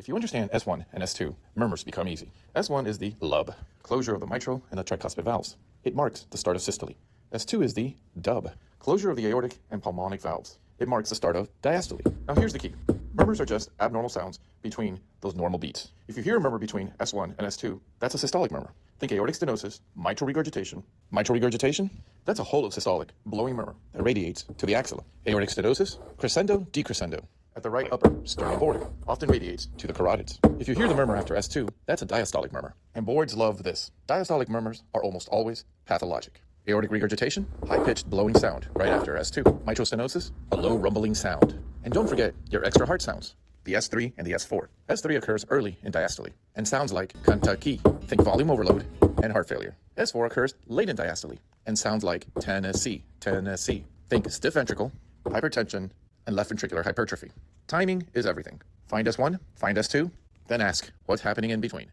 If you understand S1 and S2, murmurs become easy. S1 is the Lub, closure of the mitral and the tricuspid valves. It marks the start of systole. S2 is the Dub, closure of the aortic and pulmonic valves. It marks the start of diastole. Now here's the key. Murmurs are just abnormal sounds between those normal beats. If you hear a murmur between S1 and S2, that's a systolic murmur. Think aortic stenosis, mitral regurgitation. Mitral regurgitation? That's a holosystolic, blowing murmur that radiates to the axilla. Aortic stenosis, crescendo-decrescendo. At the right upper sternal border, often radiates to the carotids. If you hear the murmur after S2, that's a diastolic murmur. And boards love this. Diastolic murmurs are almost always pathologic. Aortic regurgitation, high-pitched blowing sound right after S2. Mitral stenosis, a low rumbling sound. And don't forget your extra heart sounds, the S3 and the S4. S3 occurs early in diastole and sounds like Kentucky. Think volume overload and heart failure. S4 occurs late in diastole and sounds like Tennessee, Tennessee. Think stiff ventricle, hypertension, and left ventricular hypertrophy. Timing is everything. Find S1, find S2, then ask what's happening in between.